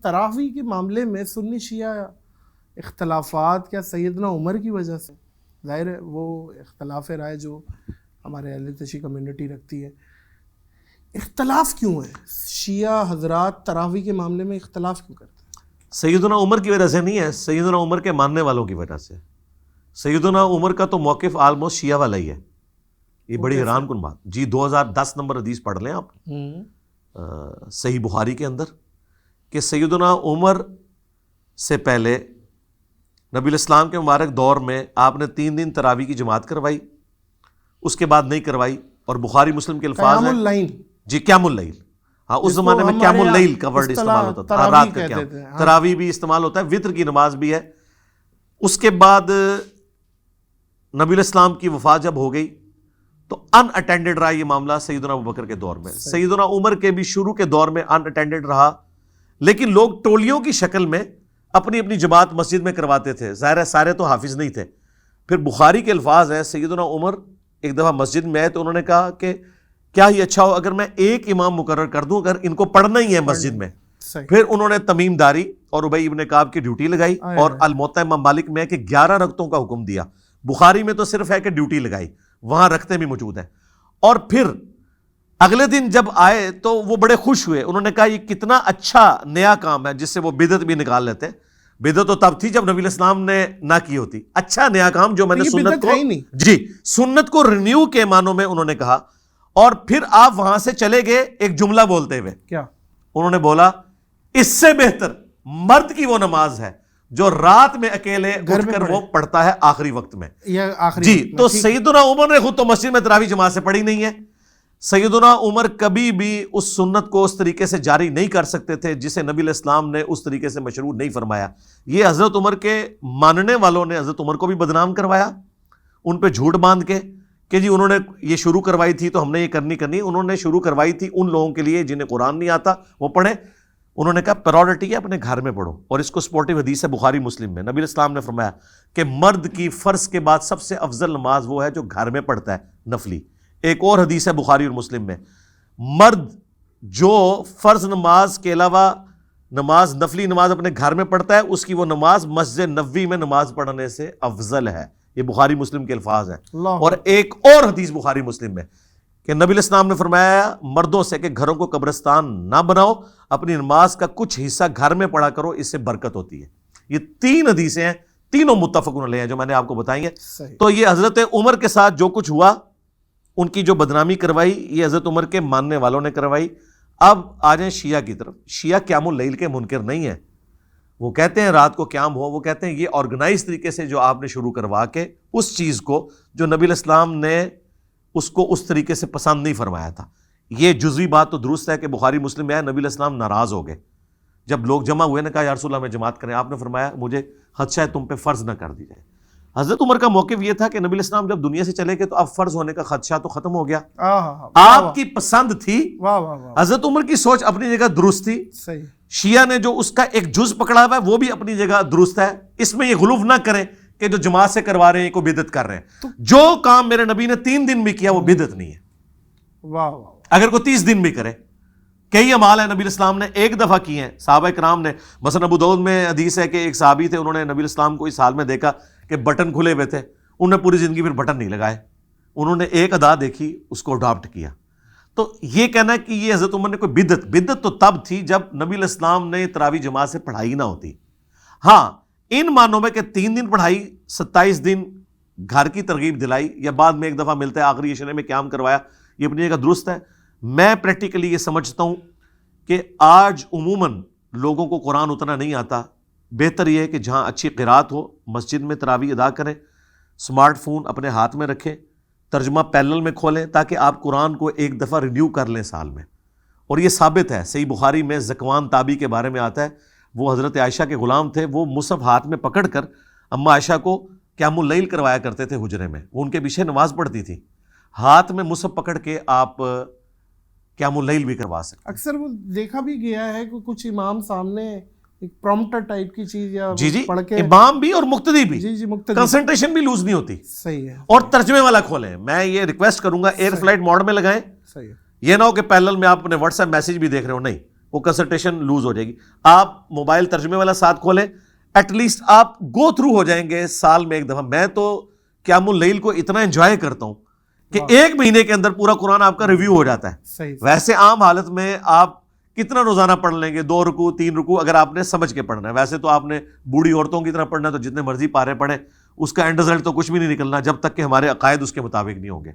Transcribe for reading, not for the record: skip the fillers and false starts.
تراویح کے معاملے میں سنی شیعہ اختلافات کیا سیدنا عمر کی وجہ سے؟ ظاہر ہے وہ اختلاف رائے جو ہمارے اہل تشیع کمیونٹی رکھتی ہے، اختلاف کیوں ہے؟ شیعہ حضرات تراویح کے معاملے میں اختلاف کیوں کرتے ہیں؟ سیدنا عمر کی وجہ سے نہیں ہے، سیدنا عمر کے ماننے والوں کی وجہ سے۔ سیدنا عمر کا تو موقف آلموسٹ شیعہ والا ہی ہے، یہ بڑی حیران کن بات۔ جی 2010 نمبر حدیث پڑھ لیں آپ صحیح بخاری کے اندر، کہ سیدنا عمر سے پہلے نبی الاسلام کے مبارک دور میں آپ نے 3 دن تراویح کی جماعت کروائی، اس کے بعد نہیں کروائی، اور بخاری مسلم کے الفاظ ہیں جی قیام اللیل۔ ہاں اس زمانے میں قیام اللیل کا ورڈ استعمال ہوتا تھا، رات کا قیام، تراویح بھی استعمال ہوتا ہے، وطر کی نماز بھی ہے۔ اس کے بعد نبی الاسلام کی وفات جب ہو گئی تو ان اٹینڈڈ رہا یہ معاملہ سیدنا ابوبکر کے دور میں، سیدنا عمر کے بھی شروع کے دور میں ان اٹینڈڈ رہا، لیکن لوگ ٹولیوں کی شکل میں اپنی اپنی جماعت مسجد میں کرواتے تھے، ظاہر ہے سارے تو حافظ نہیں تھے۔ پھر بخاری کے الفاظ ہیں، سیدنا عمر ایک دفعہ مسجد میں آئے تو انہوں نے کہا کہ کیا ہی اچھا ہو اگر میں ایک امام مقرر کر دوں، اگر ان کو پڑھنا ہی ہے مسجد میں۔ پھر انہوں نے تمیم داری اور ابی ابن کعب کی ڈیوٹی لگائی، اور الموطا امام مالک میں ہے کہ 11 رکعتوں کا حکم دیا، بخاری میں تو صرف ہے کہ ڈیوٹی لگائی، وہاں رکھتے بھی موجود ہیں۔ اور پھر اگلے دن جب آئے تو وہ بڑے خوش ہوئے، انہوں نے کہا یہ کتنا اچھا نیا کام ہے جس سے وہ بدعت بھی نکال لیتے۔ بدعت تو تب تھی جب نبی الاسلام نے نہ کی ہوتی، اچھا نیا کام جو میں نے سنت کو جی سنت کو رینیو کے معنوں میں انہوں نے کہا۔ اور پھر آپ وہاں سے چلے گئے ایک جملہ بولتے ہوئے، کیا انہوں نے بولا؟ اس سے بہتر مرد کی وہ نماز ہے جو رات میں اکیلے اٹھ کر وہ پڑھتا ہے آخری وقت میں۔ جی تو سیدنا عمر نے خود تو مسجد میں تراویح جماعت سے پڑھی نہیں ہے۔ سیدنا عمر کبھی بھی اس سنت کو اس طریقے سے جاری نہیں کر سکتے تھے جسے نبی الاسلام نے اس طریقے سے مشروع نہیں فرمایا۔ یہ حضرت عمر کے ماننے والوں نے حضرت عمر کو بھی بدنام کروایا، ان پہ جھوٹ باندھ کے کہ جی انہوں نے یہ شروع کروائی تھی تو ہم نے یہ کرنی۔ انہوں نے شروع کروائی تھی ان لوگوں کے لیے جنہیں قرآن نہیں آتا وہ پڑھیں۔ انہوں نے کہا پرائورٹی ہے اپنے گھر میں پڑھو، اور اس کو سپورٹیو حدیث ہے بخاری مسلم میں، نبی الاسلام نے فرمایا کہ مرد کی فرض کے بعد سب سے افضل نماز وہ ہے جو گھر میں پڑھتا ہے نفلی۔ ایک اور حدیث ہے بخاری اور مسلم میں، مرد جو فرض نماز کے علاوہ نماز نفلی نماز اپنے گھر میں پڑھتا ہے اس کی وہ نماز مسجد نبوی میں نماز پڑھنے سے افضل ہے۔ یہ بخاری مسلم کے الفاظ ہیں۔ اور ایک اور حدیث بخاری مسلم میں کہ نبی الاسلام نے فرمایا مردوں سے کہ گھروں کو قبرستان نہ بناؤ، اپنی نماز کا کچھ حصہ گھر میں پڑھا کرو، اس سے برکت ہوتی ہے۔ یہ 3 حدیثیں ہیں، تینوں متفق علیہ ہیں جو میں نے آپ کو بتائی ہیں۔ تو یہ حضرت عمر کے ساتھ جو کچھ ہوا، ان کی جو بدنامی کروائی، یہ حضرت عمر کے ماننے والوں نے کروائی۔ اب آ جائیں شیعہ کی طرف۔ شیعہ قیام اللیل کے منکر نہیں ہیں، وہ کہتے ہیں رات کو قیام ہو، وہ کہتے ہیں یہ آرگنائز طریقے سے جو آپ نے شروع کروا کے اس چیز کو جو نبی الاسلام نے اس کو اس طریقے سے پسند نہیں فرمایا تھا۔ یہ جزوی بات تو درست ہے کہ بخاری مسلم میں ہے نبی الاسلام ناراض ہو گئے جب لوگ جمع ہوئے، نے کہا یا رسول اللہ میں جماعت کریں، آپ نے فرمایا مجھے خدشہ ہے تم پہ فرض نہ کر دی جائے۔ حضرت عمر کا موقف یہ تھا کہ نبی الاسلام جب دنیا سے چلے گئے تو اب فرض ہونے کا خدشہ تو ختم ہو گیا، آپ کی پسند تھی۔ حضرت عمر کی سوچ اپنی جگہ درست تھی، شیعہ نے جو اس کا ایک جز پکڑا ہوا ہے وہ بھی اپنی جگہ درست ہے۔ اس میں یہ غلو نہ کریں کہ جو جماعت سے کروا رہے ہیں کوئی بدعت کر رہے ہیں۔ جو کام میرے نبی نے 3 دن بھی کیا وہ بدعت نہیں ہے، اگر کوئی 30 دن بھی کرے۔ کئی اعمال ہیں نبی الاسلام نے ایک دفعہ کیے ہیں، صحابہ کرام نے، مثلا ابو داؤد میں حدیث ہے کہ ایک صحابی تھے، انہوں نے نبی الاسلام کو اس حال میں دیکھا کہ بٹن کھلے ہوئے تھے، انہوں نے پوری زندگی پھر بٹن نہیں لگائے، انہوں نے ایک ادا دیکھی اس کو اڈاپٹ کیا۔ تو یہ کہنا ہے کہ یہ حضرت عمر نے کوئی بدعت تو تب تھی جب نبی الاسلام نے تراویح جماعت سے پڑھائی نہ ہوتی۔ ہاں ان معنوں میں کہ 3 دن پڑھائی، 27 دن گھر کی ترغیب دلائی، یا بعد میں ایک دفعہ ملتا ہے آخری عشرے میں قیام کروایا، یہ اپنی جگہ درست ہے۔ میں پریکٹیکلی یہ سمجھتا ہوں کہ آج عموماً لوگوں کو قرآن اتنا نہیں آتا، بہتر یہ ہے کہ جہاں اچھی قرات ہو مسجد میں تراویح ادا کریں، سمارٹ فون اپنے ہاتھ میں رکھیں، ترجمہ پیرلل میں کھولیں تاکہ آپ قرآن کو ایک دفعہ ریویو کر لیں سال میں۔ اور یہ ثابت ہے، صحیح بخاری میں ذکوان تابی کے بارے میں آتا ہے، وہ حضرت عائشہ کے غلام تھے، وہ مصحف ہاتھ میں پکڑ کر اماں عائشہ کو قیام اللیل کروایا کرتے تھے حجرے میں، وہ ان کے پیچھے نماز پڑھتی تھی، ہاتھ میں مصحف پکڑ کے آپ قیام اللیل بھی کروا سکتے۔ اکثر وہ دیکھا بھی گیا ہے کہ کچھ امام سامنے ایک پرومپٹر ٹائپ کی چیز یا جی پڑھ کے، امام بھی اور مقتدی بھی، جی کنسنٹریشن بھی لوز نہیں ہوتی۔ صحیح ہے۔ اور ترجمے والا کھولیں، میں یہ ریکویسٹ کروں گا ایئر فلائٹ موڈ میں لگائیں، صحیح ہے، یہ نہ ہو کہ پیرلل میں آپ اپنے واٹس ایپ میسج بھی دیکھ رہے ہو، نہیں، وہ کنسنٹریشن لوز ہو جائے گی. آپ موبائل ترجمے والا ساتھ کھولیں, ایٹ لیسٹ آپ گو تھرو ہو جائیں گے سال میں ایک دفعہ. میں تو قیام اللیل کو اتنا انجوائے کرتا ہوں کہ ایک مہینے کے اندر پورا قرآن آپ کا ریویو ہو جاتا ہے. ویسے عام حالت میں آپ کتنا روزانہ پڑھ لیں گے, 2 رکوع 3 رکوع, اگر آپ نے سمجھ کے پڑھنا ہے. ویسے تو آپ نے بوڑھی عورتوں کی طرح پڑھنا ہے تو جتنے مرضی پارے پڑھیں, اس کا اینڈ رزلٹ تو کچھ بھی نہیں نکلنا جب تک کہ ہمارے عقائد اس کے مطابق نہیں ہوں گے.